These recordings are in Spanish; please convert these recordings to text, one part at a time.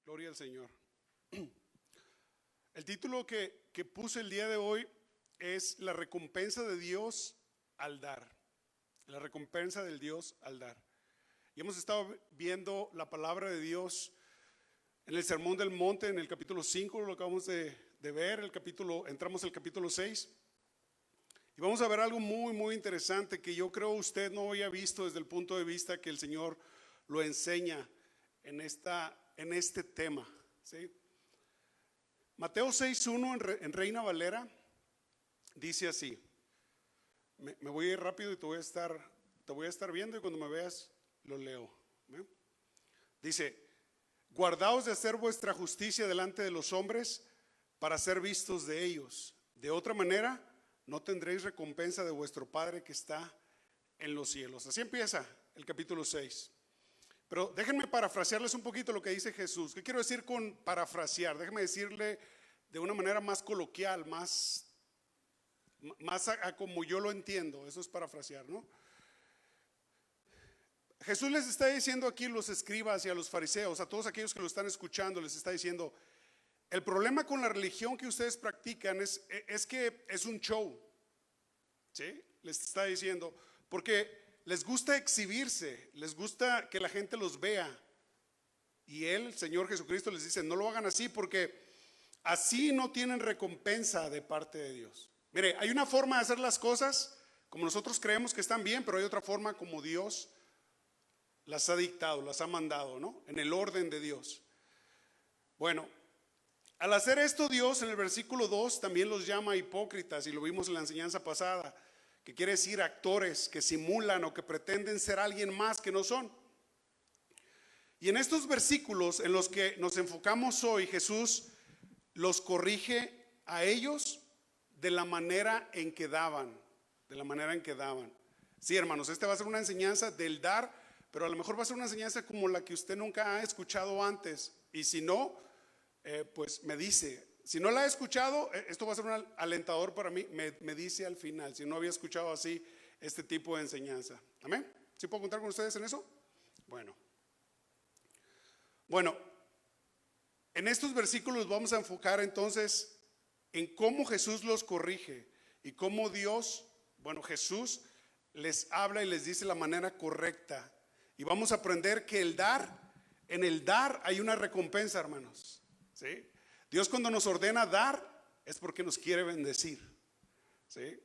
Gloria al Señor. El título que puse el día de hoy es la recompensa de Dios al dar. La recompensa del Dios al dar. Y hemos estado viendo la palabra de Dios en el Sermón del Monte, en el capítulo 5, lo acabamos de ver, entramos al capítulo 6. Y vamos a ver algo muy interesante que yo creo usted no había visto desde el punto de vista que el Señor lo enseña en este tema, ¿sí? Mateo 6:1 en Reina Valera dice así. Me voy a ir rápido y te voy a estar viendo, y cuando me veas lo leo, ¿eh? Dice: guardaos de hacer vuestra justicia delante de los hombres para ser vistos de ellos. De otra manera no tendréis recompensa de vuestro Padre que está en los cielos. Así empieza el capítulo 6. Pero déjenme parafrasearles un poquito lo que dice Jesús. ¿Qué quiero decir con parafrasear? Déjenme decirle de una manera más coloquial, más a como yo lo entiendo. Eso es parafrasear, ¿no? Jesús les está diciendo aquí a los escribas y a los fariseos, a todos aquellos que lo están escuchando, les está diciendo: el problema con la religión que ustedes practican es que es un show, ¿sí? Les está diciendo, porque les gusta exhibirse, les gusta que la gente los vea. Y el Señor Jesucristo les dice: no lo hagan así, porque así no tienen recompensa de parte de Dios. Mire, hay una forma de hacer las cosas como nosotros creemos que están bien, pero hay otra forma como Dios las ha dictado, las ha mandado, ¿no? En el orden de Dios. Bueno, al hacer esto, Dios en el versículo 2 también los llama hipócritas, y lo vimos en la enseñanza pasada, que quiere decir actores que simulan o que pretenden ser alguien más que no son. Y en estos versículos en los que nos enfocamos hoy, Jesús los corrige a ellos de la manera en que daban, Sí, hermanos, esta va a ser una enseñanza del dar, pero a lo mejor va a ser una enseñanza como la que usted nunca ha escuchado antes. Y si no, pues me dice. Si no la he escuchado, esto va a ser un alentador para mí. Me dice al final, si no había escuchado así este tipo de enseñanza. ¿Amén? ¿Sí puedo contar con ustedes en eso? Bueno, en estos versículos vamos a enfocar entonces en cómo Jesús los corrige y cómo Jesús les habla y les dice la manera correcta. Y vamos a aprender que en el dar hay una recompensa, hermanos, ¿sí? Dios cuando nos ordena dar es porque nos quiere bendecir, ¿sí?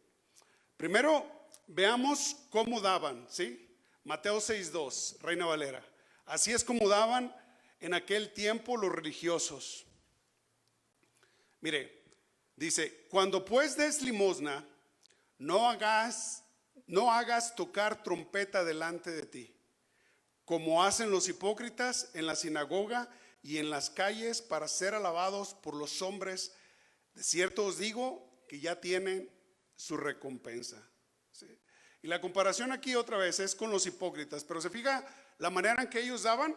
Primero veamos cómo daban, ¿sí? Mateo 6:2, Reina Valera. Así es como daban en aquel tiempo los religiosos. Mire, dice: cuando pues des limosna, no hagas tocar trompeta delante de ti, como hacen los hipócritas en la sinagoga y en las calles, para ser alabados por los hombres. De cierto os digo que ya tienen su recompensa, ¿sí? Y la comparación aquí otra vez es con los hipócritas, pero se fija la manera en que ellos daban.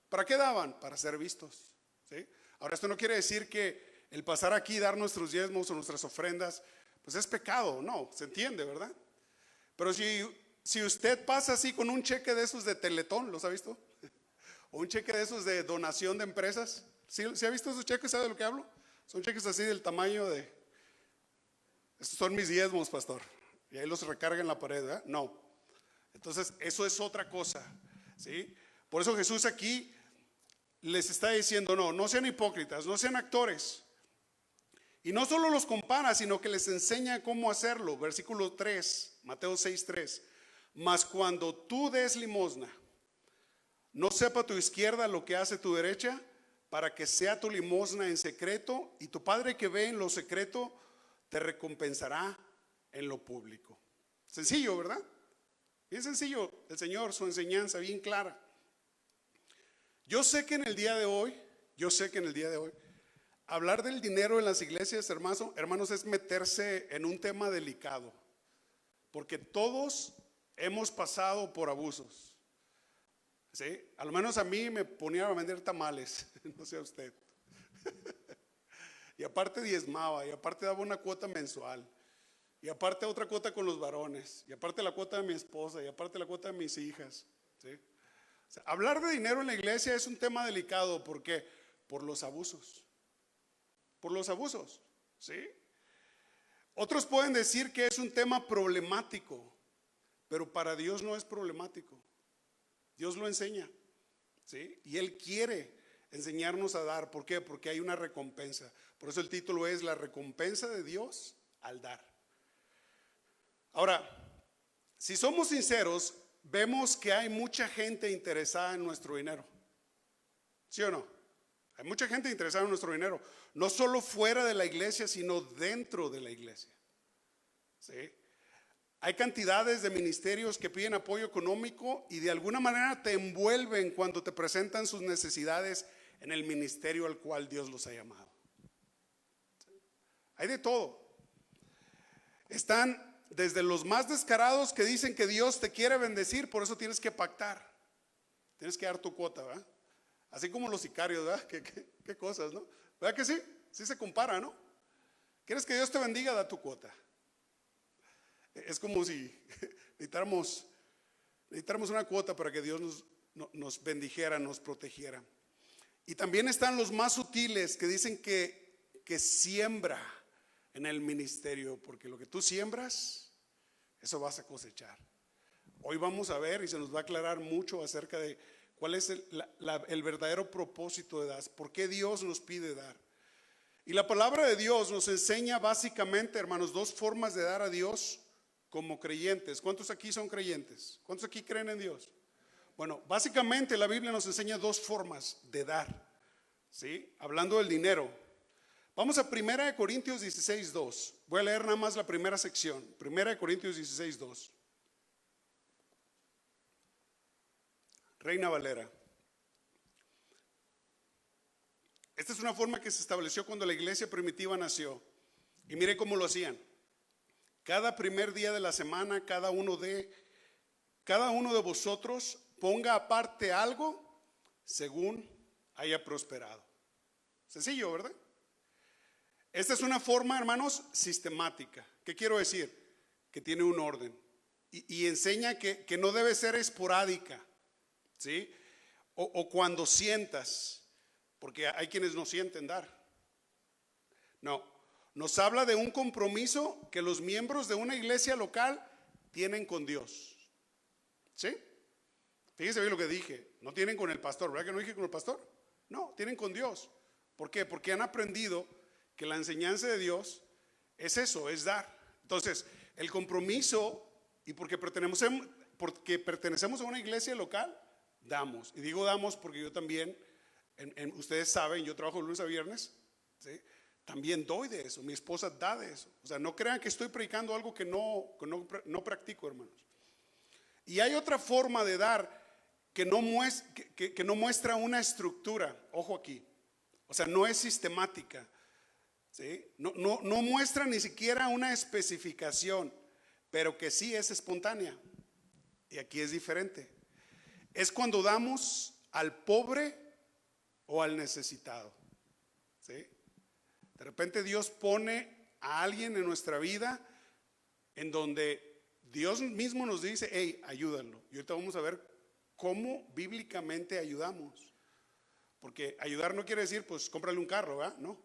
¿Para qué daban? Para ser vistos, ¿sí? Ahora, esto no quiere decir que el pasar aquí y dar nuestros diezmos o nuestras ofrendas pues es pecado, no, se entiende, ¿verdad? Pero si usted pasa así con un cheque de esos de Teletón, ¿los ha visto? O un cheque de esos de donación de empresas. ¿Sí ha visto esos cheques? ¿Sabe de lo que hablo? Son cheques así del tamaño de: estos son mis diezmos, pastor. Y ahí los recarga en la pared, ¿verdad? No. Entonces eso es otra cosa, ¿sí? Por eso Jesús aquí les está diciendo: no sean hipócritas, no sean actores. Y no solo los compara, sino que les enseña cómo hacerlo. Versículo 3, Mateo 6:3. Mas cuando tú des limosna, no sepa tu izquierda lo que hace tu derecha, para que sea tu limosna en secreto, y tu Padre que ve en lo secreto te recompensará en lo público. Sencillo, ¿verdad? Bien sencillo el Señor, su enseñanza bien clara. Yo sé que en el día de hoy, hablar del dinero en las iglesias, hermanos, es meterse en un tema delicado, porque todos hemos pasado por abusos, ¿sí? Al menos a mí me ponían a vender tamales, no sé a usted. Y aparte diezmaba, y aparte daba una cuota mensual, y aparte otra cuota con los varones, y aparte la cuota de mi esposa, y aparte la cuota de mis hijas, ¿sí? O sea, hablar de dinero en la iglesia es un tema delicado. ¿Por qué? Por los abusos. Por los abusos, ¿sí? Otros pueden decir que es un tema problemático, pero para Dios no es problemático. Dios lo enseña, ¿sí? Y Él quiere enseñarnos a dar. ¿Por qué? Porque hay una recompensa. Por eso el título es La recompensa de Dios al dar. Ahora, si somos sinceros, vemos que hay mucha gente interesada en nuestro dinero. ¿Sí o no? Hay mucha gente interesada en nuestro dinero. No solo fuera de la iglesia, sino dentro de la iglesia. ¿Sí? Hay cantidades de ministerios que piden apoyo económico y de alguna manera te envuelven cuando te presentan sus necesidades en el ministerio al cual Dios los ha llamado. Hay de todo. Están desde los más descarados que dicen que Dios te quiere bendecir, por eso tienes que pactar. Tienes que dar tu cuota, ¿verdad? Así como los sicarios, ¿verdad? ¿Qué cosas, ¿no? ¿Verdad que sí? Sí se compara, ¿no? ¿Quieres que Dios te bendiga? Da tu cuota. Es como si necesitáramos una cuota para que Dios nos bendijera, nos protegiera. Y también están los más sutiles que dicen que siembra en el ministerio, porque lo que tú siembras, eso vas a cosechar. Hoy vamos a ver y se nos va a aclarar mucho acerca de cuál es el verdadero propósito de dar, por qué Dios nos pide dar. Y la palabra de Dios nos enseña básicamente, hermanos, dos formas de dar a Dios como creyentes. ¿Cuántos aquí son creyentes? ¿Cuántos aquí creen en Dios? Bueno, básicamente la Biblia nos enseña dos formas de dar, ¿sí? Hablando del dinero. Vamos a 1 Corintios 16:2. Voy a leer nada más la primera sección. 1 Corintios 16:2. Reina Valera. Esta es una forma que se estableció cuando la iglesia primitiva nació. Y mire cómo lo hacían. Cada primer día de la semana, cada uno de vosotros ponga aparte algo según haya prosperado. Sencillo, ¿verdad? Esta es una forma, hermanos, sistemática. ¿Qué quiero decir? Que tiene un orden. Y enseña que no debe ser esporádica, ¿sí? O cuando sientas, porque hay quienes no sienten dar. No, nos habla de un compromiso que los miembros de una iglesia local tienen con Dios. ¿Sí? Fíjese bien lo que dije. No tienen con el pastor, ¿verdad que no dije con el pastor? No, tienen con Dios. ¿Por qué? Porque han aprendido que la enseñanza de Dios es eso, es dar. Entonces, el compromiso, y porque pertenecemos a una iglesia local, damos. Y digo damos porque yo también, ustedes saben, yo trabajo lunes a viernes, ¿sí? También doy de eso, mi esposa da de eso. O sea, no crean que estoy predicando algo que no practico, hermanos. Y hay otra forma de dar que no muestra una estructura. Ojo aquí. O sea, no es sistemática, ¿sí? No muestra ni siquiera una especificación, pero que sí es espontánea. Y aquí es diferente. Es cuando damos al pobre o al necesitado, ¿sí? De repente Dios pone a alguien en nuestra vida en donde Dios mismo nos dice, hey, ayúdalo. Y ahorita vamos a ver cómo bíblicamente ayudamos. Porque ayudar no quiere decir, pues, cómprale un carro, ¿verdad? No.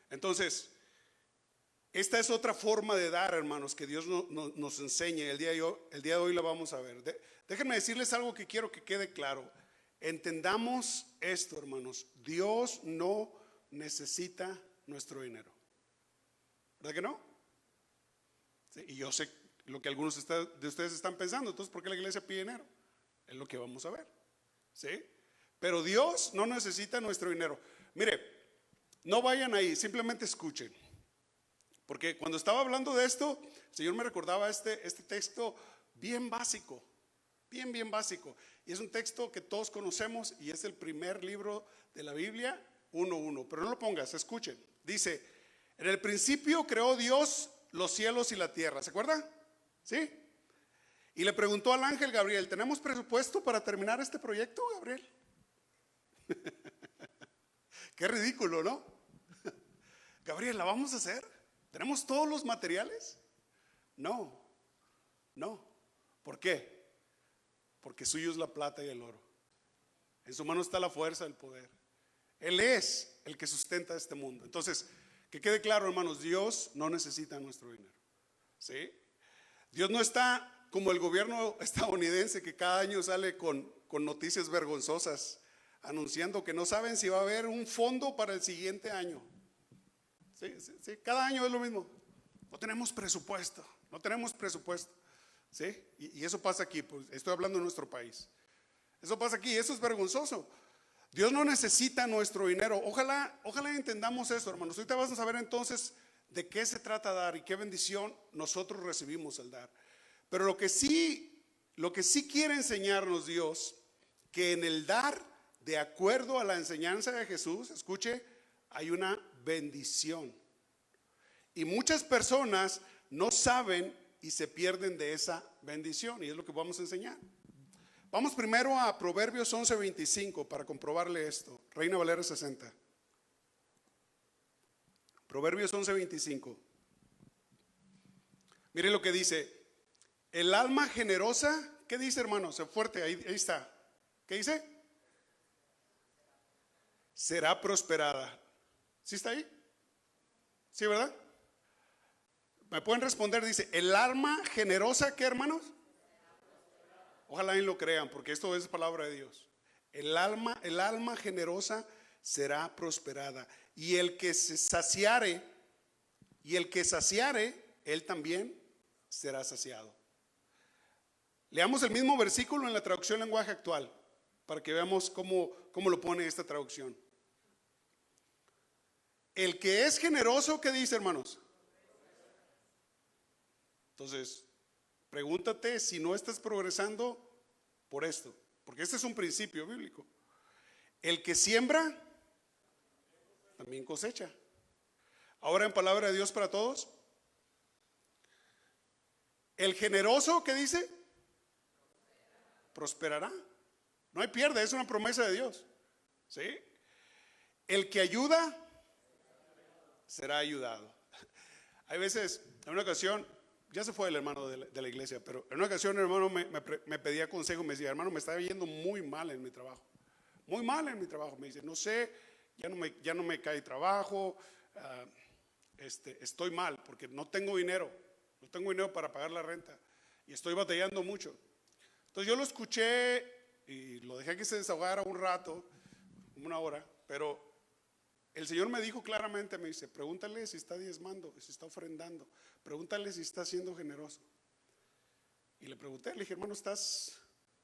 Entonces, esta es otra forma de dar, hermanos, que Dios nos enseña. El día de hoy la vamos a ver. Déjenme decirles algo que quiero que quede claro. Entendamos esto, hermanos. Dios no necesita nuestro dinero. ¿Verdad que no? Sí, y yo sé lo que algunos de ustedes están pensando. Entonces, ¿por qué la iglesia pide dinero? Es lo que vamos a ver, ¿sí? Pero Dios no necesita nuestro dinero. Mire, no vayan ahí, simplemente escuchen. Porque cuando estaba hablando de esto, el Señor me recordaba este texto bien básico, bien básico. Y es un texto que todos conocemos y es el primer libro de la Biblia, 1:1. Pero no lo pongas, escuchen. Dice, en el principio creó Dios los cielos y la tierra. ¿Se acuerda? ¿Sí? Y le preguntó al ángel Gabriel, ¿tenemos presupuesto para terminar este proyecto, Gabriel? Qué ridículo, ¿no? Gabriel, ¿la vamos a hacer? ¿Tenemos todos los materiales? No. ¿Por qué? Porque suyo es la plata y el oro. En su mano está la fuerza, el poder. Él es el que sustenta este mundo. Entonces, que quede claro, hermanos, Dios no necesita nuestro dinero. ¿Sí? Dios no está como el gobierno estadounidense que cada año sale con noticias vergonzosas anunciando que no saben si va a haber un fondo para el siguiente año. Sí, sí, sí, cada año es lo mismo. No tenemos presupuesto, no tenemos presupuesto. ¿Sí? Y eso pasa aquí, pues estoy hablando de nuestro país. Eso pasa aquí, eso es vergonzoso. Dios no necesita nuestro dinero. Ojalá entendamos eso, hermanos. Ahorita vamos a ver entonces de qué se trata dar y qué bendición nosotros recibimos al dar. Pero lo que sí quiere enseñarnos Dios, que en el dar, de acuerdo a la enseñanza de Jesús, escuche, hay una bendición. Y muchas personas no saben y se pierden de esa bendición, y es lo que vamos a enseñar. Vamos primero a Proverbios 11:25 para comprobarle esto. Reina Valera 60. Proverbios 11:25. Mire lo que dice. El alma generosa, ¿qué dice, hermano? Se fuerte, ahí está. ¿Qué dice? Será prosperada. ¿Sí está ahí? ¿Sí, verdad? ¿Me pueden responder? Dice, el alma generosa, ¿qué, hermanos? Ojalá y lo crean, porque esto es palabra de Dios. El alma generosa será prosperada. Y el que se saciare, él también será saciado. Leamos el mismo versículo en la traducción lenguaje actual, para que veamos cómo lo pone esta traducción. El que es generoso, ¿qué dice, hermanos? Entonces, pregúntate si no estás progresando por esto, porque este es un principio bíblico. El que siembra, también cosecha. Ahora en palabra de Dios para todos. El generoso, ¿qué dice? Prosperará. No hay pierde, es una promesa de Dios. ¿Sí? El que ayuda, será ayudado. Hay veces, en una ocasión, ya se fue el hermano de la iglesia, pero en una ocasión el hermano me pedía consejo, me decía, hermano, me está yendo muy mal en mi trabajo. Muy mal en mi trabajo. Me dice, no sé, ya no me cae trabajo, estoy mal porque no tengo dinero para pagar la renta y estoy batallando mucho. Entonces yo lo escuché y lo dejé que se desahogara un rato, una hora, pero el Señor me dijo claramente, me dice, pregúntale si está diezmando, si está ofrendando, pregúntale si está siendo generoso. Y le pregunté, le dije, hermano, ¿estás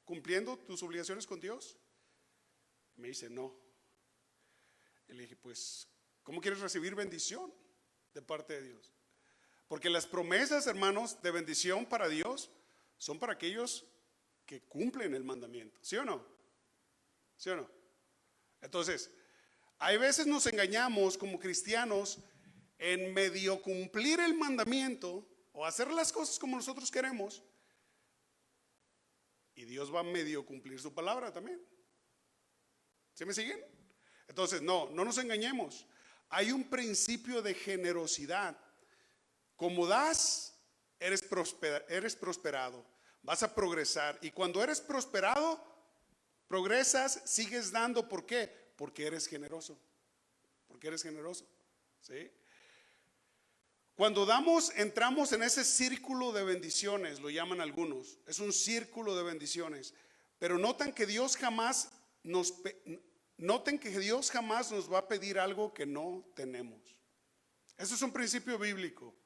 cumpliendo tus obligaciones con Dios? Me dice, no. Y le dije, pues, ¿cómo quieres recibir bendición de parte de Dios? Porque las promesas, hermanos, de bendición para Dios son para aquellos que cumplen el mandamiento, ¿sí o no? ¿Sí o no? Entonces, hay veces nos engañamos como cristianos en medio cumplir el mandamiento o hacer las cosas como nosotros queremos, y Dios va a medio cumplir su palabra también. ¿Sí me siguen? Entonces, no nos engañemos. Hay un principio de generosidad. Como das, eres prosperado, vas a progresar. Y cuando eres prosperado, progresas, sigues dando. ¿Por qué? Porque eres generoso. Porque eres generoso. ¿Sí? Cuando damos, entramos en ese círculo de bendiciones, lo llaman algunos. Es un círculo de bendiciones. Pero noten que Dios jamás nos va a pedir algo que no tenemos. Eso es un principio bíblico.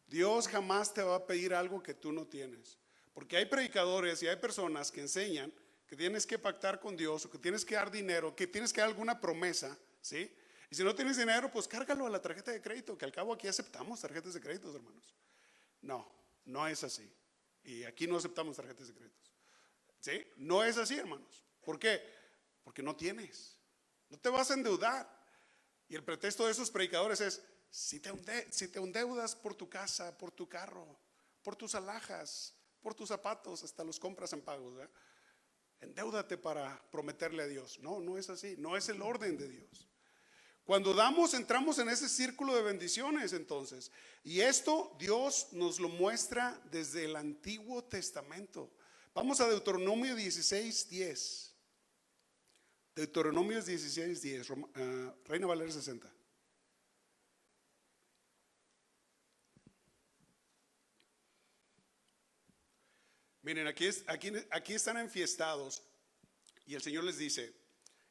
Dios jamás te va a pedir algo que tú no tienes. Porque hay predicadores y hay personas que enseñan que tienes que pactar con Dios, o que tienes que dar dinero, que tienes que dar alguna promesa, ¿sí? Y si no tienes dinero, pues cárgalo a la tarjeta de crédito, que al cabo aquí aceptamos tarjetas de créditos, hermanos. No es así. Y aquí no aceptamos tarjetas de créditos. ¿Sí? No es así, hermanos. ¿Por qué? Porque no tienes. No te vas a endeudar. Y el pretexto de esos predicadores es, si te endeudas por tu casa, por tu carro, por tus alhajas, por tus zapatos, hasta los compras en pagos, ¿verdad? Endeúdate para prometerle a Dios. No es así. No es el orden de Dios. Cuando damos, entramos en ese círculo de bendiciones entonces. Y esto Dios nos lo muestra desde el Antiguo Testamento. Vamos a Deuteronomio 16:10. Deuteronomios 16:10, Reina Valera 60. Miren, aquí están enfiestados y el Señor les dice: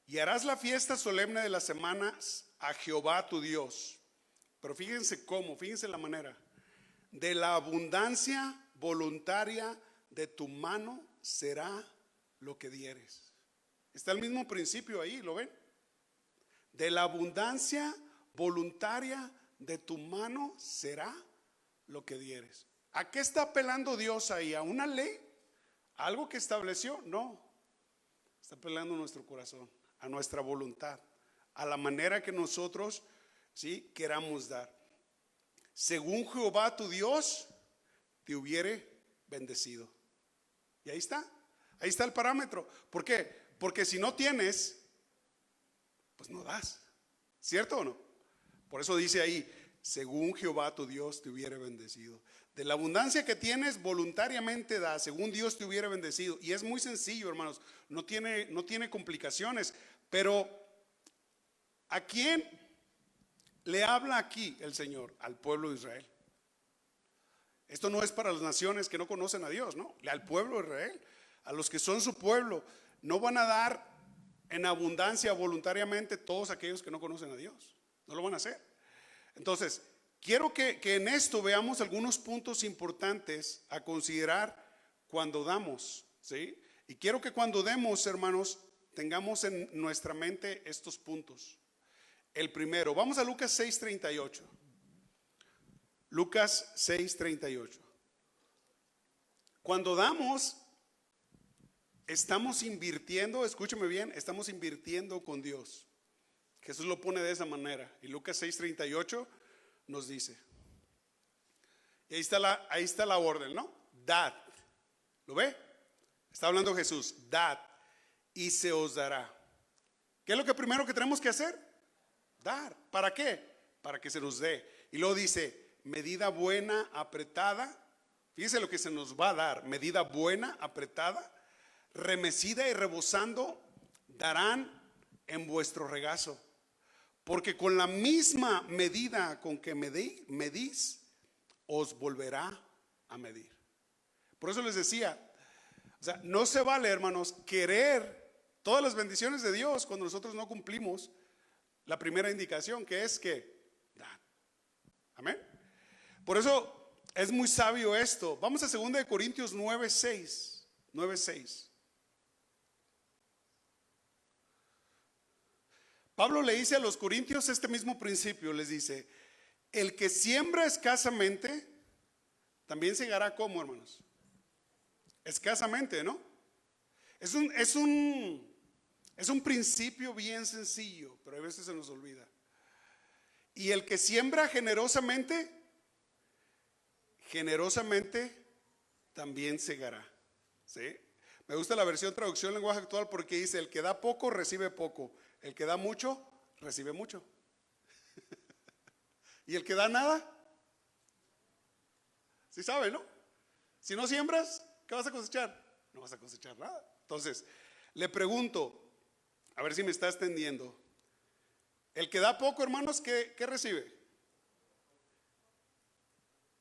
y harás la fiesta solemne de las semanas a Jehová tu Dios. Pero fíjense cómo, fíjense la manera. De la abundancia voluntaria de tu mano será lo que dieres. Está el mismo principio ahí, ¿lo ven? De la abundancia voluntaria de tu mano será lo que dieres. ¿A qué está apelando Dios ahí? ¿A una ley? ¿A algo que estableció? No. Está apelando a nuestro corazón, a nuestra voluntad, a la manera que nosotros, ¿sí?, queramos dar. Según Jehová tu Dios te hubiere bendecido. Y ahí está el parámetro. ¿Por qué? Porque si no tienes, pues no das, ¿cierto o no? Por eso dice ahí: según Jehová tu Dios te hubiere bendecido. De la abundancia que tienes, voluntariamente da, según Dios te hubiera bendecido. Y es muy sencillo, hermanos, no tiene complicaciones. Pero ¿a quién le habla aquí el Señor? Al pueblo de Israel. Esto no es para las naciones que no conocen a Dios, no, al pueblo de Israel, a los que son su pueblo. No van a dar en abundancia voluntariamente todos aquellos que no conocen a Dios. No lo van a hacer. Entonces, quiero que en esto veamos algunos puntos importantes a considerar cuando damos, ¿sí? Y quiero que cuando demos, hermanos, tengamos en nuestra mente estos puntos. El primero, vamos a Lucas 6:38. Lucas 6:38. Cuando damos, estamos invirtiendo, escúcheme bien, estamos invirtiendo con Dios. Jesús lo pone de esa manera. Y Lucas 6:38 nos dice. Y ahí está la orden, ¿no? Dad. ¿Lo ve? Está hablando Jesús. Dad y se os dará. ¿Qué es lo que primero que tenemos que hacer? Dar. ¿Para qué? Para que se nos dé. Y luego dice: medida buena, apretada. Fíjese lo que se nos va a dar. Medida buena, apretada, remecida y rebosando, darán en vuestro regazo. Porque con la misma medida con que medís, os volverá a medir. Por eso les decía, o sea, no se vale, hermanos, querer todas las bendiciones de Dios cuando nosotros no cumplimos la primera indicación, que es que dan. Amén. Por eso es muy sabio esto. Vamos a 2 Corintios 9:6. 9:6. Pablo le dice a los corintios este mismo principio. Les dice: el que siembra escasamente, también segará como, hermanos. Escasamente, ¿no? Es un principio bien sencillo, pero a veces se nos olvida. Y el que siembra generosamente, generosamente también segará. ¿Sí? Me gusta la versión traducción lenguaje actual porque dice: el que da poco recibe poco, el que da mucho recibe mucho. Y el que da nada, ¿sí sabe, no? Si no siembras, ¿qué vas a cosechar? No vas a cosechar nada. Entonces, le pregunto, a ver si me está extendiendo. El que da poco, hermanos, ¿qué recibe?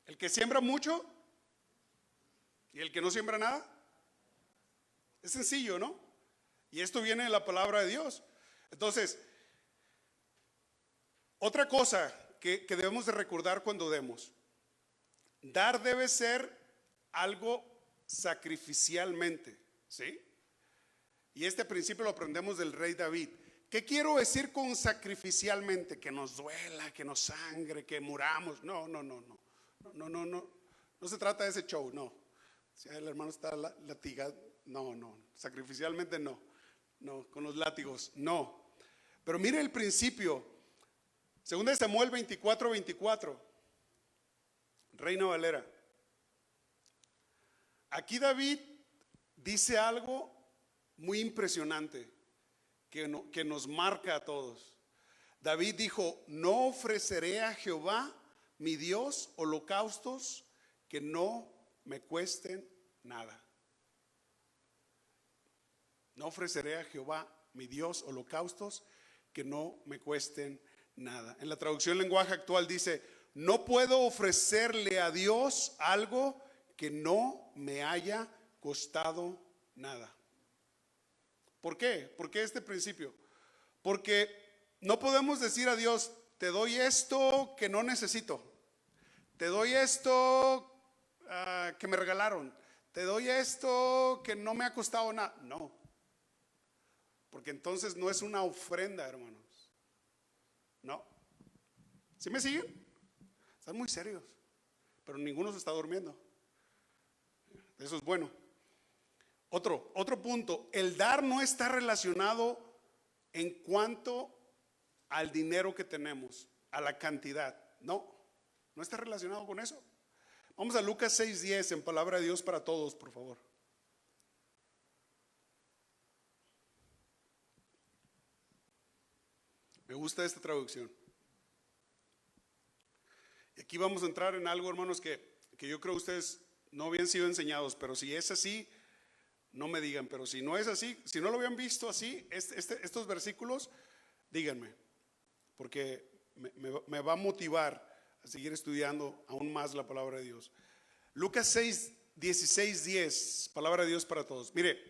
El que siembra mucho y el que no siembra nada. Es sencillo, ¿no? Y esto viene de la palabra de Dios. Entonces, otra cosa que debemos de recordar cuando demos: dar debe ser algo sacrificialmente, ¿sí? Y este principio lo aprendemos del rey David. ¿Qué quiero decir con sacrificialmente? Que nos duela, que nos sangre, que muramos. No. No se trata de ese show, no. Si el hermano está latigado, no. Sacrificialmente no. No, con los látigos, no. Pero mire el principio. 2 Samuel 24:24. Reina Valera. Aquí David dice algo muy impresionante que nos marca a todos. David dijo: no ofreceré a Jehová mi Dios holocaustos que no me cuesten nada. No ofreceré a Jehová mi Dios, holocaustos que no me cuesten nada. En la traducción lenguaje actual dice: no puedo ofrecerle a Dios algo que no me haya costado nada. ¿Por qué? ¿Por qué este principio? Porque no podemos decir a Dios: te doy esto que no necesito, te doy esto que me regalaron, te doy esto que no me ha costado nada. No, porque entonces no es una ofrenda, hermanos. No. ¿Sí me siguen? Están muy serios, pero ninguno se está durmiendo. Eso es bueno. Otro punto: el dar no está relacionado en cuanto al dinero que tenemos, a la cantidad. No está relacionado con eso. Vamos a Lucas 6:10 en Palabra de Dios para Todos, por favor. Me gusta esta traducción. Y aquí vamos a entrar en algo, hermanos, que yo creo ustedes no habían sido enseñados, pero si es así, no me digan. Pero si no es así, si no lo habían visto así, estos versículos, díganme, porque me va a motivar a seguir estudiando aún más la palabra de Dios. Lucas 6:16-10, Palabra de Dios para Todos. Mire,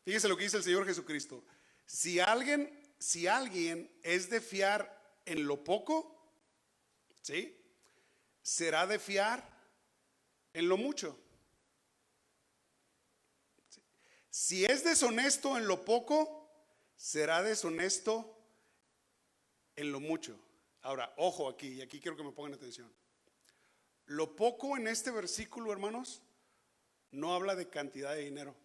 fíjese lo que dice el Señor Jesucristo: si alguien es de fiar en lo poco, ¿sí?, será de fiar en lo mucho. Si es deshonesto en lo poco, será deshonesto en lo mucho. Ahora, ojo aquí, y aquí quiero que me pongan atención. Lo poco en este versículo, hermanos, no habla de cantidad de dinero.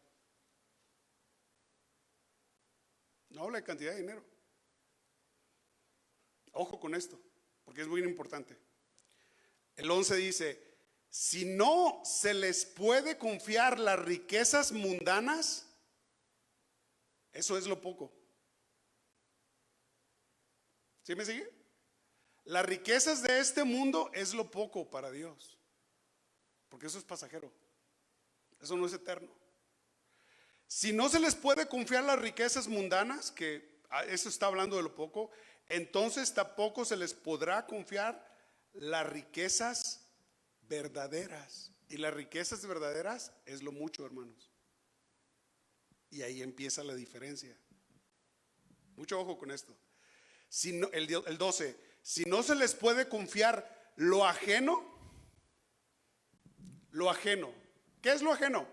No habla de cantidad de dinero. Ojo con esto, porque es muy importante. El 11 dice: si no se les puede confiar las riquezas mundanas, eso es lo poco. ¿Sí me sigue? Las riquezas de este mundo es lo poco para Dios, porque eso es pasajero, eso no es eterno. Si no se les puede confiar las riquezas mundanas, que eso está hablando de lo poco, entonces tampoco se les podrá confiar las riquezas verdaderas. Y las riquezas verdaderas es lo mucho, hermanos. Y ahí empieza la diferencia. Mucho ojo con esto. Si no, el 12, si no se les puede confiar lo ajeno. ¿Qué es lo ajeno?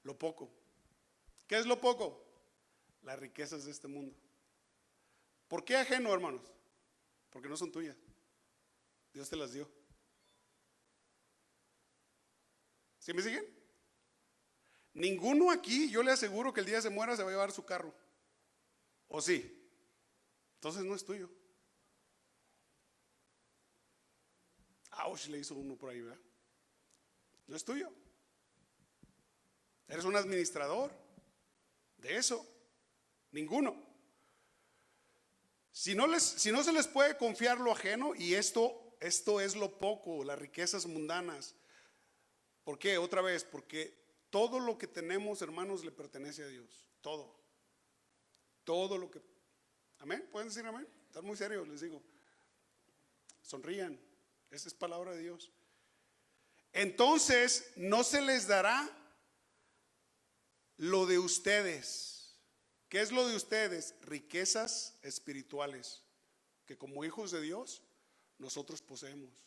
Lo poco. ¿Qué es lo poco? Las riquezas de este mundo. ¿Por qué ajeno, hermanos? Porque no son tuyas. Dios te las dio. ¿Sí me siguen? Ninguno aquí, yo le aseguro que el día que se muera se va a llevar su carro. ¿O sí? Entonces no es tuyo. Ouch, le hizo uno por ahí, ¿verdad? No es tuyo. Eres un administrador de eso. Ninguno. Si no se les puede confiar lo ajeno, y esto es lo poco, las riquezas mundanas. ¿Por qué? Otra vez, porque todo lo que tenemos, hermanos, le pertenece a Dios. Todo lo que... ¿Amén? ¿Pueden decir amén? Están muy serios, les digo. Sonrían. Esa es palabra de Dios. Entonces no se les dará lo de ustedes. ¿Qué es lo de ustedes? Riquezas espirituales que como hijos de Dios nosotros poseemos.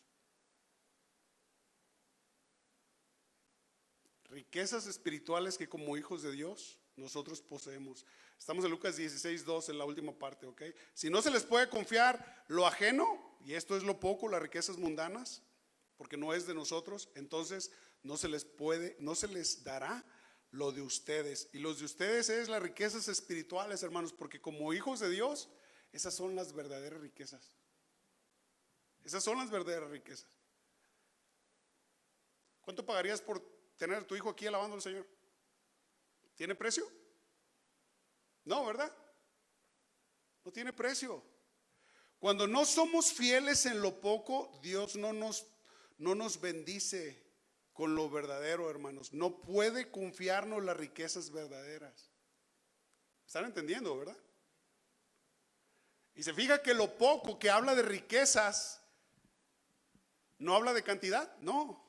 Riquezas espirituales que como hijos de Dios nosotros poseemos. Estamos en Lucas 16:2 en la última parte, ¿ok? Si no se les puede confiar lo ajeno, y esto es lo poco, las riquezas mundanas, porque no es de nosotros, entonces no se les dará lo de ustedes. Y los de ustedes es las riquezas espirituales, hermanos, porque como hijos de Dios, esas son las verdaderas riquezas. Esas son las verdaderas riquezas. ¿Cuánto pagarías por tener a tu hijo aquí alabando al Señor? ¿Tiene precio? No, ¿verdad? No tiene precio. Cuando no somos fieles en lo poco, Dios no nos bendice con lo verdadero, hermanos. No puede confiarnos las riquezas verdaderas. ¿Están entendiendo, verdad? Y se fija que lo poco que habla de riquezas no habla de cantidad, no.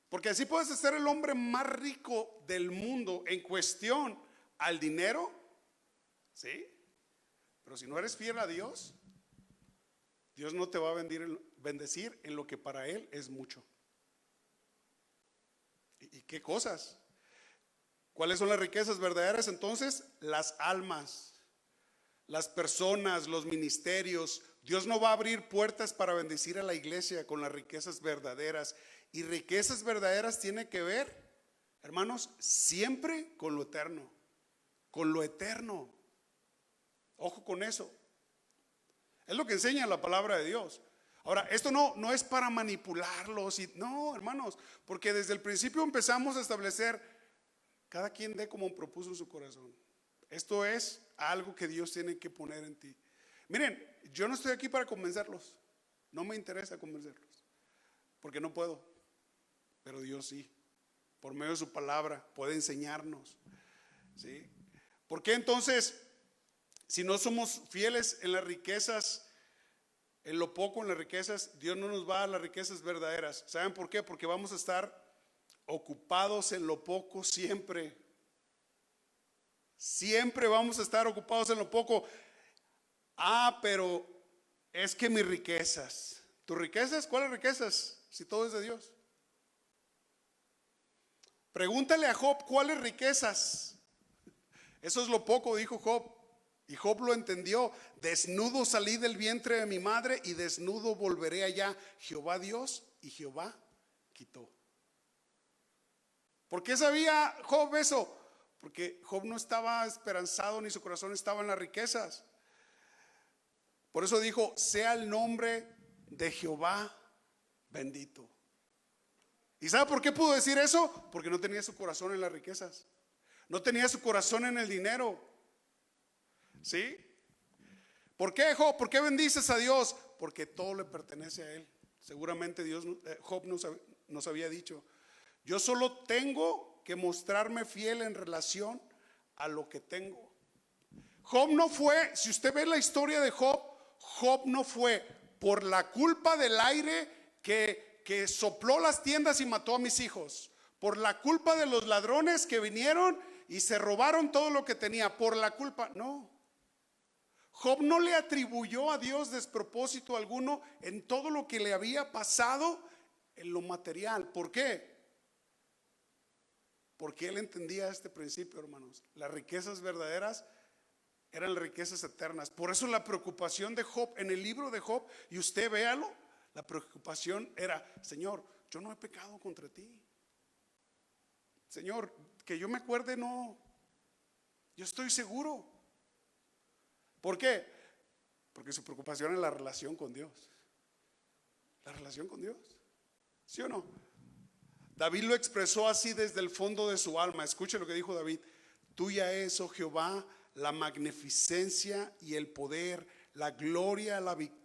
Porque así puedes ser el hombre más rico del mundo en cuestión al dinero, ¿sí? Pero si no eres fiel a Dios, Dios no te va a bendecir en lo que para Él es mucho. ¿Y qué cosas? ¿Cuáles son las riquezas verdaderas? Entonces, las almas, las personas, los ministerios. Dios no va a abrir puertas para bendecir a la iglesia con las riquezas verdaderas. Y riquezas verdaderas tiene que ver, hermanos, siempre con lo eterno. Con lo eterno. Ojo con eso. Es lo que enseña la palabra de Dios. Ahora, esto no es para manipularlos. No, hermanos, porque desde el principio empezamos a establecer, cada quien dé como propuso en su corazón. Esto es algo que Dios tiene que poner en ti. Miren, yo no estoy aquí para convencerlos. No me interesa convencerlos, porque no puedo. Pero Dios sí, por medio de su palabra, puede enseñarnos, ¿sí? ¿Por qué entonces, si no somos fieles en las riquezas, en lo poco, en las riquezas, Dios no nos va a dar las riquezas verdaderas? ¿Saben por qué? Porque vamos a estar ocupados en lo poco siempre. Siempre vamos a estar ocupados en lo poco. Pero es que mis riquezas. ¿Tus riquezas? ¿Cuáles riquezas? Si todo es de Dios. Pregúntale a Job, ¿cuáles riquezas? Eso es lo poco, dijo Job. Y Job lo entendió. Desnudo salí del vientre de mi madre y desnudo volveré allá. Jehová Dios y Jehová quitó. ¿Por qué sabía Job eso? Porque Job no estaba esperanzado ni su corazón estaba en las riquezas. Por eso dijo, sea el nombre de Jehová bendito. ¿Y sabe por qué pudo decir eso? Porque no tenía su corazón en las riquezas. No tenía su corazón en el dinero. ¿Sí? ¿Por qué, Job? ¿Por qué bendices a Dios? Porque todo le pertenece a Él. Seguramente Job nos había dicho, yo solo tengo que mostrarme fiel en relación a lo que tengo. Job no fue, si usted ve la historia de Job, Job no fue por la culpa del aire que sopló las tiendas y mató a mis hijos, por la culpa de los ladrones que vinieron y se robaron todo lo que tenía, por la culpa, no. Job no le atribuyó a Dios despropósito alguno en todo lo que le había pasado en lo material. ¿Por qué? Porque él entendía este principio, hermanos. Las riquezas verdaderas eran riquezas eternas. Por eso la preocupación de Job, en el libro de Job, y usted véalo, la preocupación era, Señor, yo no he pecado contra ti. Señor, que yo me acuerde, no. Yo estoy seguro. ¿Por qué? Porque su preocupación es la relación con Dios. La relación con Dios. ¿Sí o no? David lo expresó así desde el fondo de su alma. Escuche lo que dijo David. Tuya es, oh Jehová, la magnificencia y el poder, la gloria, la victoria.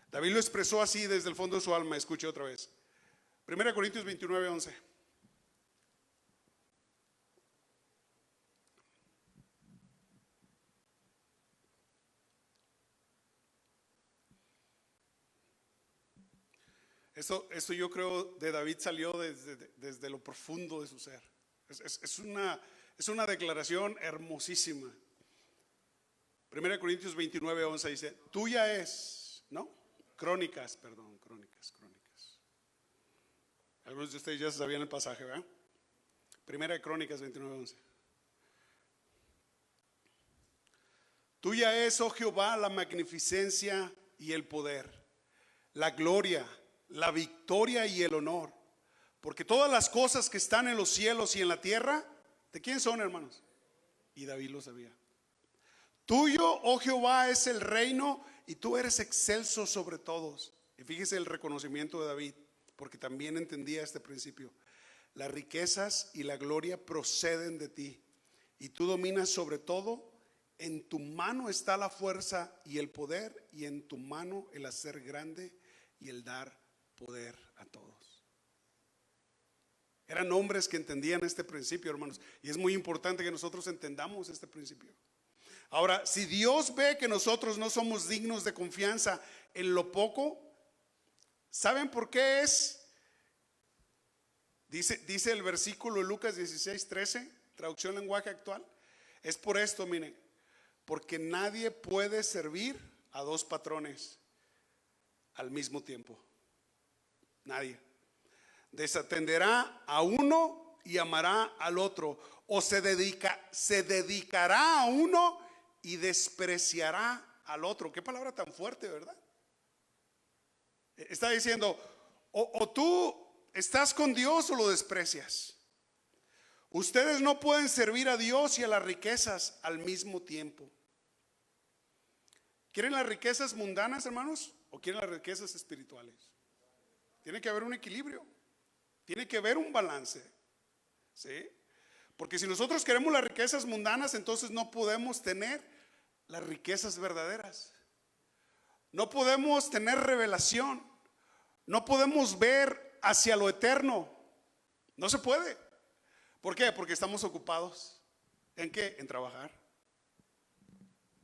David lo expresó así desde el fondo de su alma. Escuche otra vez. 1 Corintios 29:11. Esto yo creo de David salió desde lo profundo de su ser. Es una declaración hermosísima. 1 Corintios 29:11 dice, tuya es, ¿no? Crónicas. Algunos de ustedes ya sabían el pasaje, ¿verdad? 1 Crónicas 29:11. Tuya es, oh Jehová, la magnificencia y el poder, la gloria, la victoria y el honor. Porque todas las cosas que están en los cielos y en la tierra, ¿de quién son, hermanos? Y David lo sabía. Tuyo, oh Jehová, es el reino y tú eres excelso sobre todos. Y fíjese el reconocimiento de David. porque también entendía este principio. Las riquezas y la gloria proceden de ti, y tú dominas sobre todo. En tu mano está la fuerza y el poder, y en tu mano el hacer grande y el dar poder a todos. Eran hombres que entendían este principio, hermanos, y es muy importante que nosotros entendamos este principio. Ahora, si Dios ve que nosotros no somos dignos de confianza en lo poco, ¿saben por qué es? Dice el versículo de Lucas 16:13, traducción lenguaje actual. Es por esto, miren, porque nadie puede servir a dos patrones al mismo tiempo. Nadie. Desatenderá a uno y amará al otro, o se dedicará a uno y despreciará al otro. Qué palabra tan fuerte, ¿verdad? Está diciendo, o tú estás con Dios o lo desprecias. Ustedes no pueden servir a Dios y a las riquezas al mismo tiempo. ¿Quieren las riquezas mundanas, hermanos? ¿O quieren las riquezas espirituales? Tiene que haber un equilibrio. Tiene que haber un balance, ¿sí? Porque si nosotros queremos las riquezas mundanas, entonces no podemos tener las riquezas verdaderas. No podemos tener revelación. No podemos ver hacia lo eterno. No se puede. ¿Por qué? Porque estamos ocupados. ¿En qué? En trabajar.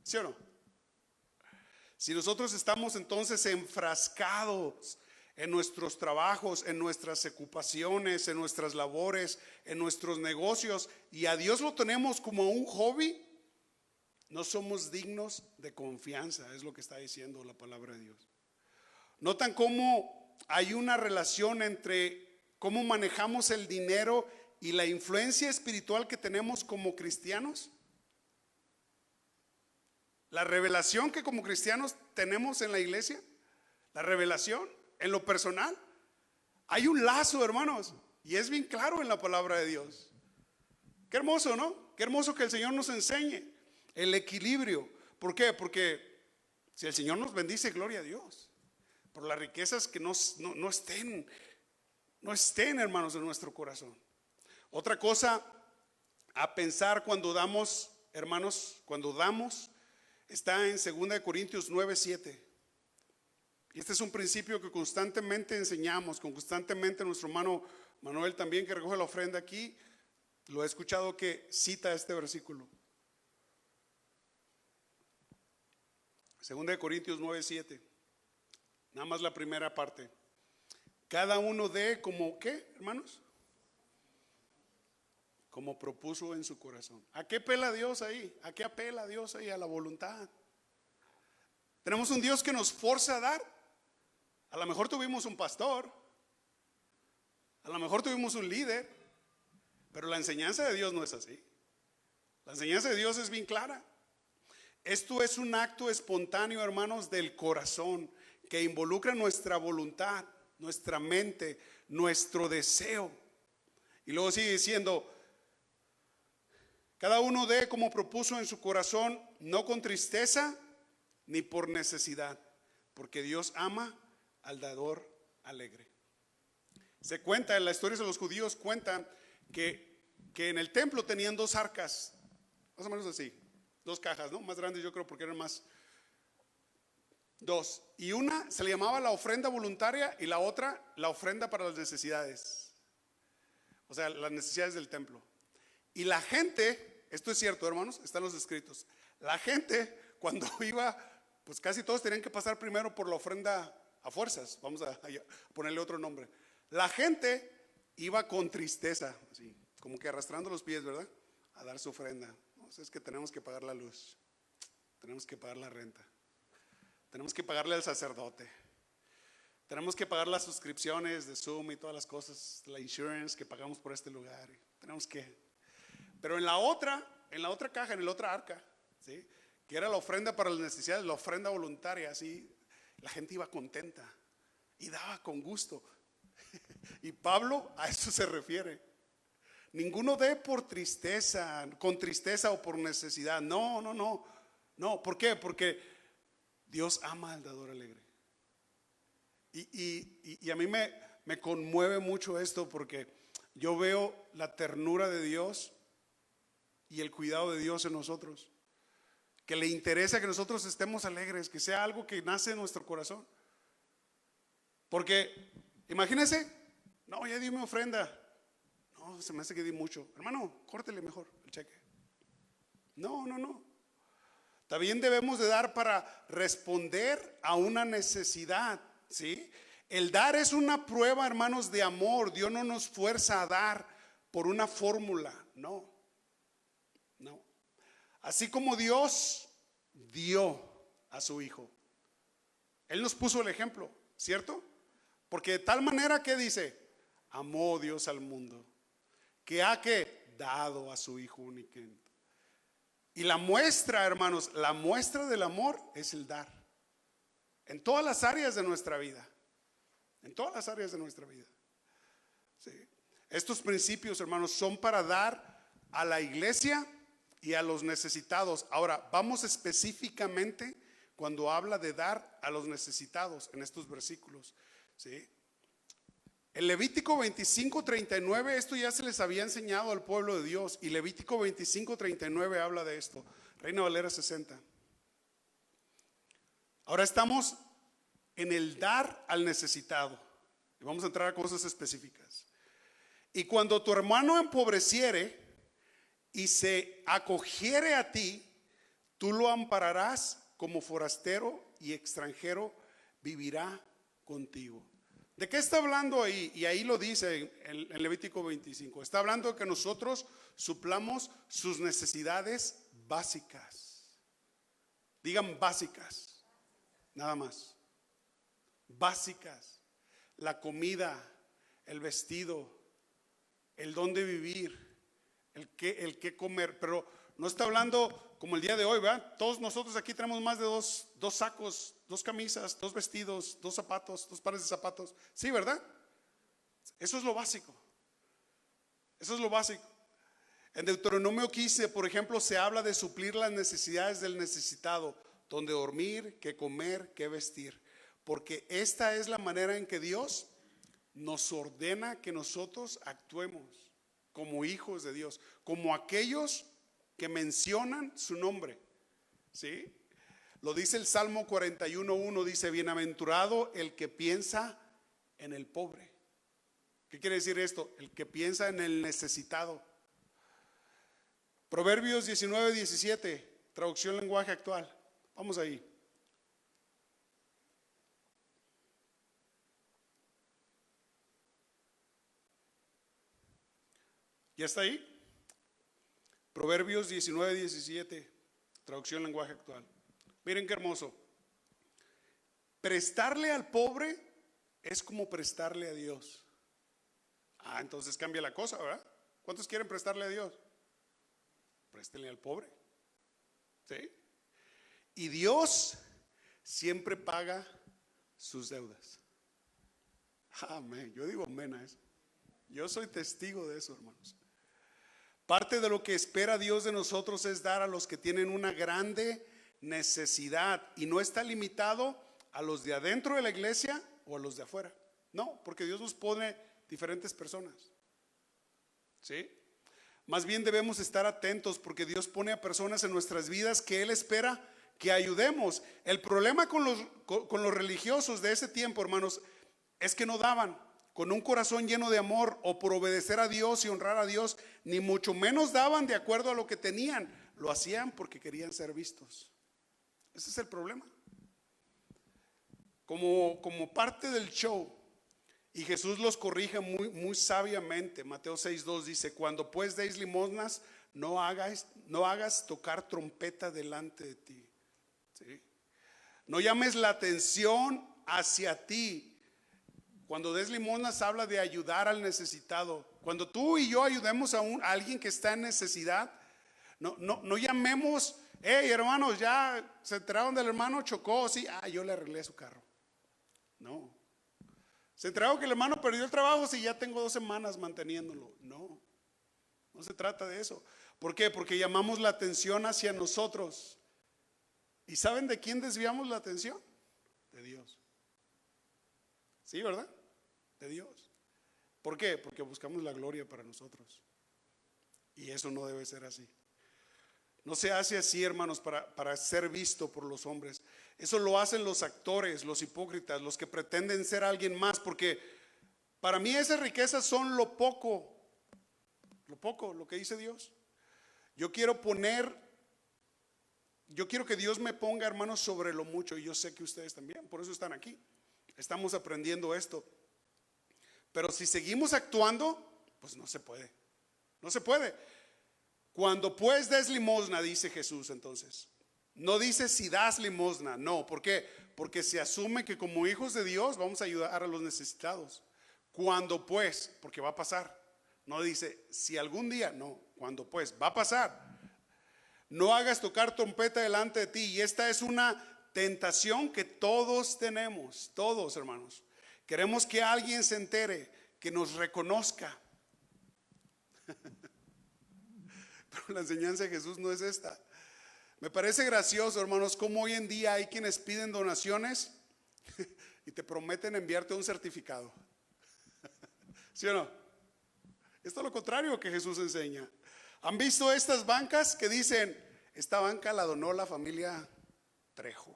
¿Sí o no? Si nosotros estamos entonces enfrascados en nuestros trabajos, en nuestras ocupaciones, en nuestras labores, en nuestros negocios, y a Dios lo tenemos como un hobby, no somos dignos de confianza, es lo que está diciendo la palabra de Dios. ¿Notan cómo hay una relación entre cómo manejamos el dinero y la influencia espiritual que tenemos como cristianos? La revelación que como cristianos tenemos en la iglesia, la revelación en lo personal, hay un lazo, hermanos, y es bien claro en la palabra de Dios. Qué hermoso, ¿no? Qué hermoso que el Señor nos enseñe el equilibrio. ¿Por qué? Porque si el Señor nos bendice, gloria a Dios, por las riquezas que no estén, hermanos, en nuestro corazón. Otra cosa a pensar cuando damos, hermanos, está en 2 Corintios 9:7. Y este es un principio que constantemente enseñamos, constantemente nuestro hermano Manuel también, que recoge la ofrenda aquí, lo he escuchado que cita este versículo. 2 Corintios 9:7. Nada más la primera parte. Cada uno dé como, ¿qué, hermanos? Como propuso en su corazón. ¿A qué apela Dios ahí? ¿A qué apela Dios ahí? A la voluntad. Tenemos un Dios que nos forza a dar. A lo mejor tuvimos un pastor, a lo mejor tuvimos un líder, pero la enseñanza de Dios no es así. La enseñanza de Dios es bien clara. Esto es un acto espontáneo, hermanos, del corazón, que involucra nuestra voluntad, nuestra mente, nuestro deseo. Y luego sigue diciendo, cada uno dé como propuso en su corazón, no con tristeza ni por necesidad, porque Dios ama al dador alegre. Se cuenta en las historias de los judíos, cuentan que en el templo tenían dos arcas, más o menos así, dos cajas, ¿no? Más grandes yo creo porque eran más, dos. Y una se le llamaba la ofrenda voluntaria y la otra la ofrenda para las necesidades, o sea, las necesidades del templo. Y la gente, esto es cierto, hermanos, están los escritos, la gente cuando iba, pues casi todos tenían que pasar primero por la ofrenda a fuerzas, vamos a ponerle otro nombre. La gente iba con tristeza, así, como que arrastrando los pies, ¿verdad? A dar su ofrenda. No, es que tenemos que pagar la luz, tenemos que pagar la renta, tenemos que pagarle al sacerdote, tenemos que pagar las suscripciones de Zoom y todas las cosas, la insurance que pagamos por este lugar, tenemos que. Pero en la otra caja, en la otra arca, ¿sí? Que era la ofrenda para las necesidades, la ofrenda voluntaria, así. La gente iba contenta y daba con gusto. Y Pablo a eso se refiere. Ninguno dé por tristeza, con tristeza o por necesidad. No. ¿Por qué? Porque Dios ama al dador alegre. Y a mí me conmueve mucho esto porque yo veo la ternura de Dios y el cuidado de Dios en nosotros. Que le interesa que nosotros estemos alegres, que sea algo que nace en nuestro corazón. Porque, imagínense, no, ya di mi ofrenda. No, se me hace que di mucho. Hermano, córtele mejor el cheque. No. También debemos de dar para responder a una necesidad, ¿sí? El dar es una prueba, hermanos, de amor. Dios no nos fuerza a dar por una fórmula, no. Así como Dios dio a su Hijo, Él nos puso el ejemplo, ¿cierto? Porque de tal manera que dice, amó Dios al mundo, que ha dado a su Hijo unigénito. Y la muestra, hermanos, la muestra del amor es el dar. En todas las áreas de nuestra vida. En todas las áreas de nuestra vida. ¿Sí? Estos principios, hermanos, son para dar a la iglesia y a los necesitados. Ahora, vamos específicamente cuando habla de dar a los necesitados en estos versículos. ¿Sí? En Levítico 25:39, esto ya se les había enseñado al pueblo de Dios. Y Levítico 25:39 habla de esto. Reina Valera 60. Ahora estamos en el dar al necesitado. Y vamos a entrar a cosas específicas. Y cuando tu hermano empobreciere y se acogiere a ti, tú lo ampararás como forastero y extranjero, vivirá contigo. ¿De qué está hablando ahí? Y ahí lo dice en Levítico 25. Está hablando de que nosotros suplamos sus necesidades básicas. Digan básicas, nada más. Básicas. La comida, el vestido, el dónde vivir, el qué comer. Pero no está hablando como el día de hoy, ¿verdad? Todos nosotros aquí tenemos más de dos sacos, 2 camisas, 2 vestidos, 2 zapatos, 2 pares de zapatos. Sí, ¿verdad? Eso es lo básico. Eso es lo básico. En Deuteronomio 15, por ejemplo, se habla de suplir las necesidades del necesitado, donde dormir, qué comer, qué vestir. Porque esta es la manera en que Dios nos ordena que nosotros actuemos como hijos de Dios, como aquellos que mencionan su nombre. ¿Sí? Lo dice el Salmo 41:1, dice, bienaventurado el que piensa en el pobre. ¿Qué quiere decir esto? El que piensa en el necesitado. Proverbios 19:17, traducción lenguaje actual. Vamos ahí. ¿Ya está ahí? Proverbios 19:17, traducción lenguaje actual. Miren qué hermoso. Prestarle al pobre es como prestarle a Dios. Entonces cambia la cosa, ¿verdad? ¿Cuántos quieren prestarle a Dios? Préstenle al pobre. ¿Sí? Y Dios siempre paga sus deudas. Amén. Yo digo amén a eso. Yo soy testigo de eso, hermanos. Parte de lo que espera Dios de nosotros es dar a los que tienen una grande necesidad, y no está limitado a los de adentro de la iglesia o a los de afuera. No, porque Dios nos pone diferentes personas. ¿Sí? Más bien debemos estar atentos porque Dios pone a personas en nuestras vidas que Él espera que ayudemos. El problema con los religiosos de ese tiempo, hermanos, es que no daban con un corazón lleno de amor o por obedecer a Dios y honrar a Dios, ni mucho menos daban de acuerdo a lo que tenían. Lo hacían porque querían ser vistos. Ese es el problema. Como parte del show. Y Jesús los corrige muy sabiamente. Mateo 6:2 dice, cuando pues deis limosnas, no hagas tocar trompeta delante de ti. ¿Sí? No llames la atención hacia ti. Cuando des limosnas habla de ayudar al necesitado. Cuando tú y yo ayudemos a alguien que está en necesidad, no llamemos, hey hermanos, ya se enteraron del hermano, chocó, sí, yo le arreglé su carro. No. Se enteraron que el hermano perdió el trabajo, sí, ya tengo 2 semanas manteniéndolo. No se trata de eso. ¿Por qué? Porque llamamos la atención hacia nosotros. ¿Y saben de quién desviamos la atención? De Dios. Sí, ¿verdad? De Dios. ¿Por qué? Porque buscamos la gloria para nosotros. Y eso no debe ser así. No se hace así, hermanos, para ser visto por los hombres. Eso lo hacen los actores, los hipócritas, los que pretenden ser alguien más, porque para mí esas riquezas son lo poco, lo que dice Dios. Yo quiero que Dios me ponga, hermanos, sobre lo mucho, y yo sé que ustedes también, por eso están aquí. Estamos aprendiendo esto. Pero si seguimos actuando, pues no se puede. No se puede. Cuando pues des limosna, dice Jesús entonces. No dice si das limosna, no. ¿Por qué? Porque se asume que como hijos de Dios vamos a ayudar a los necesitados. Cuando pues, porque va a pasar. No dice si algún día, no. Cuando pues, va a pasar. No hagas tocar trompeta delante de ti. Y esta es una tentación que todos tenemos, todos, hermanos. Queremos que alguien se entere, que nos reconozca. Pero la enseñanza de Jesús no es esta. Me parece gracioso, hermanos, cómo hoy en día hay quienes piden donaciones y te prometen enviarte un certificado. ¿Sí o no? Esto es lo contrario que Jesús enseña. ¿Han visto estas bancas que dicen, esta banca la donó la familia Trejo?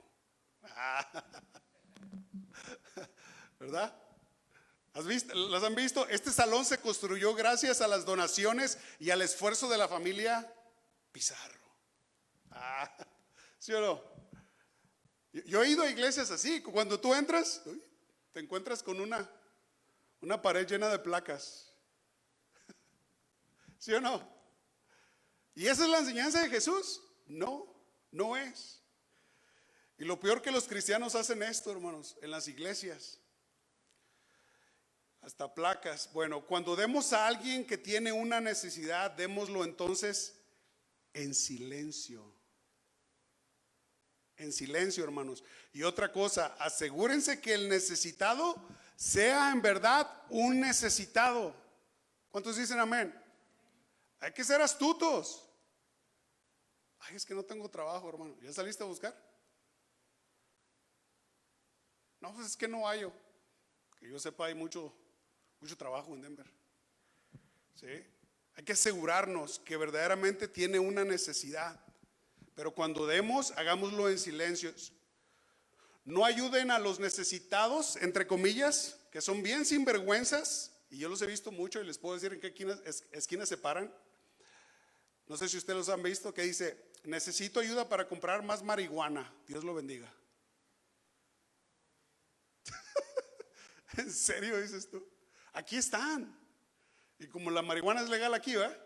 ¿Verdad? ¿Las han visto? Este salón se construyó gracias a las donaciones y al esfuerzo de la familia Pizarro. ¿Sí o no? Yo he ido a iglesias así. Cuando tú entras, te encuentras con una pared llena de placas. ¿Sí o no? ¿Y esa es la enseñanza de Jesús? No, no es. Y lo peor que los cristianos hacen esto, hermanos, en las iglesias. Hasta placas. Bueno, cuando demos a alguien que tiene una necesidad, démoslo entonces en silencio. En silencio, hermanos. Y otra cosa, asegúrense que el necesitado sea en verdad un necesitado. ¿Cuántos dicen amén? Hay que ser astutos. Ay, es que no tengo trabajo, hermano. ¿Ya saliste a buscar? No, pues es que no hay. Que yo sepa, hay mucho trabajo en Denver. ¿Sí? Hay que asegurarnos que verdaderamente tiene una necesidad. Pero cuando demos, hagámoslo en silencio. No ayuden a los necesitados, entre comillas, que son bien sinvergüenzas. Y yo los he visto mucho y les puedo decir en qué esquinas se paran. No sé si ustedes los han visto, que dice, necesito ayuda para comprar más marihuana. Dios lo bendiga. ¿En serio dices tú? Aquí están. Y como la marihuana es legal aquí, ¿verdad?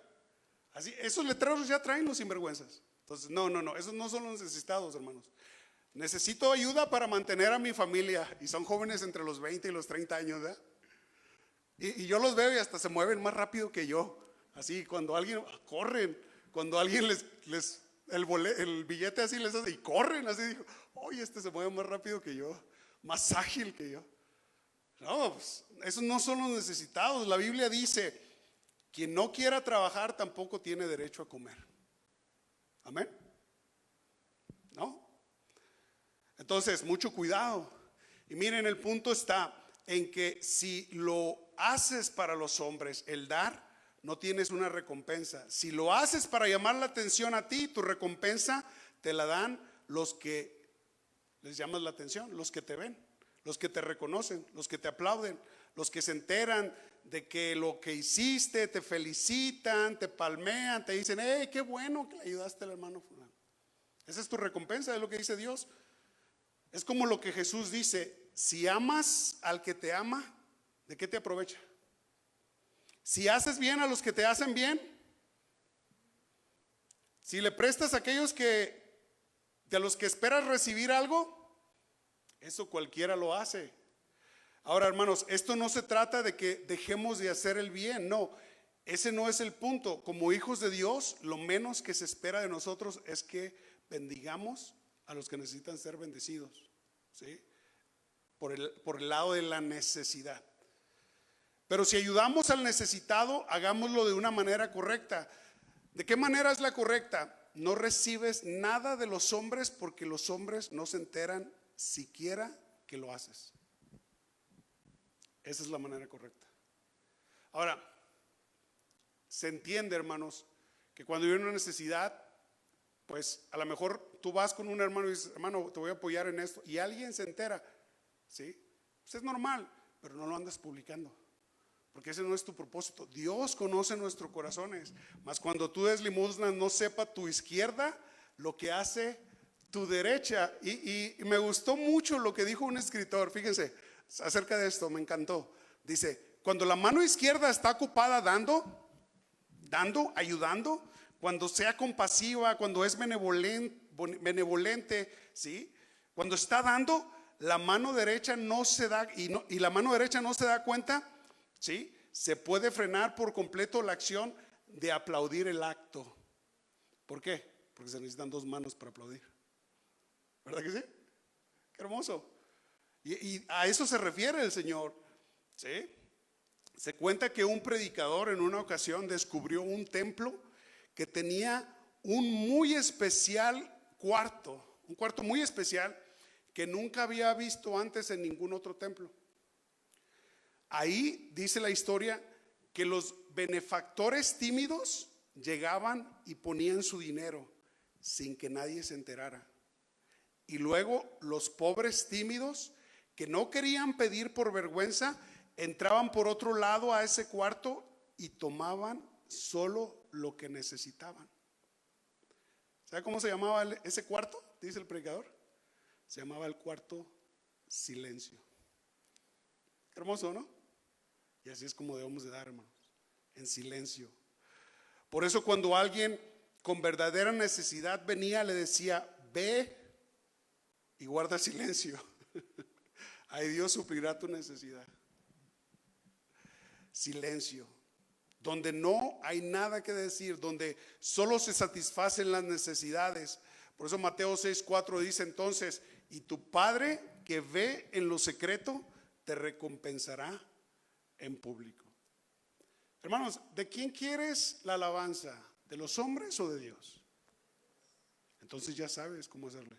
Así, esos letreros ya traen los sinvergüenzas. Entonces, no, esos no son los necesitados, hermanos. Necesito ayuda para mantener a mi familia. Y son jóvenes entre los 20 y los 30 años, ¿verdad? Y yo los veo y hasta se mueven más rápido que yo. Así, cuando alguien, corren. Cuando alguien el billete así les hace, y corren así, digo, oye, este se mueve más rápido que yo, más ágil que yo. No, pues, esos no son los necesitados. La Biblia dice, quien no quiera trabajar tampoco tiene derecho a comer. Amén. ¿No? Entonces, mucho cuidado. Y miren, el punto está en que si lo haces para los hombres, el dar, no tienes una recompensa. Si lo haces para llamar la atención a ti, tu recompensa te la dan los que les llamas la atención, los que te ven, los que te reconocen, los que te aplauden, los que se enteran de que lo que hiciste, te felicitan, te palmean, te dicen, hey, qué bueno que le ayudaste al hermano fulano. Esa es tu recompensa, es lo que dice Dios. Es como lo que Jesús dice, si amas al que te ama, ¿de qué te aprovecha? Si haces bien a los que te hacen bien, si le prestas a aquellos de los que esperas recibir algo, eso cualquiera lo hace. Ahora, hermanos, esto no se trata de que dejemos de hacer el bien, no, ese no es el punto. Como hijos de Dios, lo menos que se espera de nosotros es que bendigamos a los que necesitan ser bendecidos, ¿sí? Por el lado de la necesidad. Pero si ayudamos al necesitado, hagámoslo de una manera correcta. ¿De qué manera es la correcta? No recibes nada de los hombres porque los hombres no se enteran siquiera que lo haces. Esa es la manera correcta. Ahora, se entiende, hermanos, que cuando hay una necesidad, pues a lo mejor tú vas con un hermano y dices, hermano, te voy a apoyar en esto, y alguien se entera, ¿sí? Pues es normal, pero no lo andas publicando, porque ese no es tu propósito. Dios conoce nuestros corazones, mas cuando tú des limosna, no sepa tu izquierda lo que hace tu derecha. Y me gustó mucho lo que dijo un escritor, fíjense, acerca de esto, me encantó. Dice, cuando la mano izquierda está ocupada dando, ayudando, cuando sea compasiva, cuando es benevolente, ¿sí? Cuando está dando, la mano derecha no se da, y la mano derecha no se da cuenta, ¿sí? Se puede frenar por completo la acción de aplaudir el acto. ¿Por qué? Porque se necesitan dos manos para aplaudir. ¿Verdad que sí? Qué hermoso. Y a eso se refiere el Señor, ¿sí? Se cuenta que un predicador en una ocasión descubrió un templo que tenía un muy especial cuarto, un cuarto muy especial que nunca había visto antes en ningún otro templo. Ahí dice la historia que los benefactores tímidos llegaban y ponían su dinero sin que nadie se enterara. Y luego los pobres tímidos que no querían pedir por vergüenza entraban por otro lado a ese cuarto y tomaban solo lo que necesitaban. ¿Sabe cómo se llamaba ese cuarto? Dice el predicador. Se llamaba el cuarto silencio. Qué hermoso, ¿no? Y así es como debemos de dar, hermanos, en silencio. Por eso cuando alguien con verdadera necesidad venía, le decía, ve y guarda silencio. Ahí Dios suplirá tu necesidad. Silencio, donde no hay nada que decir, donde solo se satisfacen las necesidades. Por eso Mateo 6:4 dice entonces, y tu Padre que ve en lo secreto te recompensará en público. Hermanos, ¿de quién quieres la alabanza? ¿De los hombres o de Dios? Entonces ya sabes cómo hacerle.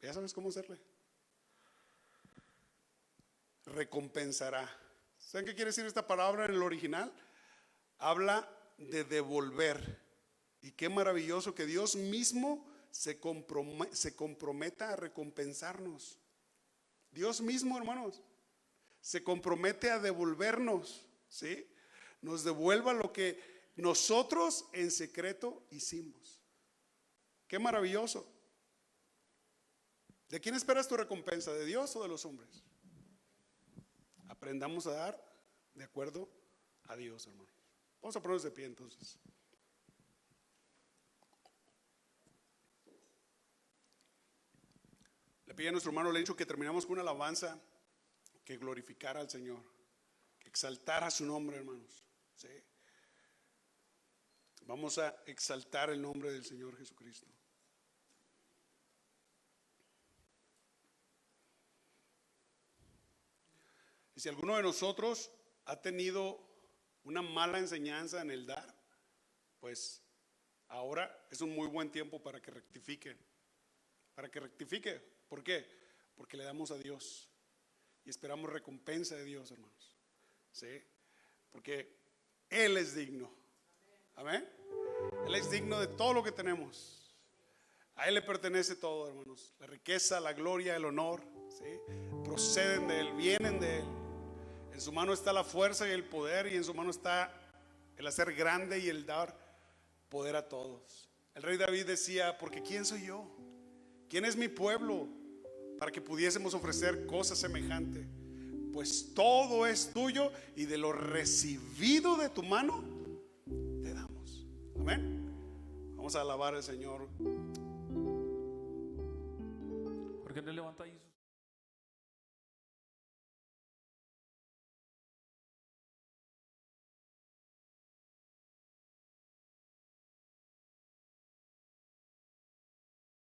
Ya sabes cómo hacerle. Recompensará. ¿Saben qué quiere decir esta palabra en el original? Habla de devolver. Y qué maravilloso que Dios mismo se comprometa a recompensarnos. Dios mismo, hermanos, se compromete a devolvernos, ¿sí? Nos devuelva lo que nosotros en secreto hicimos. Qué maravilloso. ¿De quién esperas tu recompensa? ¿De Dios o de los hombres? Aprendamos a dar de acuerdo a Dios, hermano. Vamos a ponernos de pie entonces. Le pedí a nuestro hermano Lencho que terminamos con una alabanza que glorificara al Señor, que exaltara su nombre, hermanos. ¿Sí? Vamos a exaltar el nombre del Señor Jesucristo. Y si alguno de nosotros ha tenido una mala enseñanza en el dar, pues ahora es un muy buen tiempo para que rectifique. Para que rectifique. ¿Por qué? Porque le damos a Dios y esperamos recompensa de Dios, hermanos. ¿Sí? Porque Él es digno. Amén. Él es digno de todo lo que tenemos. A Él le pertenece todo, hermanos. La riqueza, la gloria, el honor, ¿sí? Proceden de Él, vienen de Él. En su mano está la fuerza y el poder, y en su mano está el hacer grande y el dar poder a todos. El rey David decía, porque ¿quién soy yo? ¿Quién es mi pueblo para que pudiésemos ofrecer cosas semejantes? Pues todo es tuyo y de lo recibido de tu mano te damos. Amén. Vamos a alabar al Señor. ¿Por qué no levanta ahí?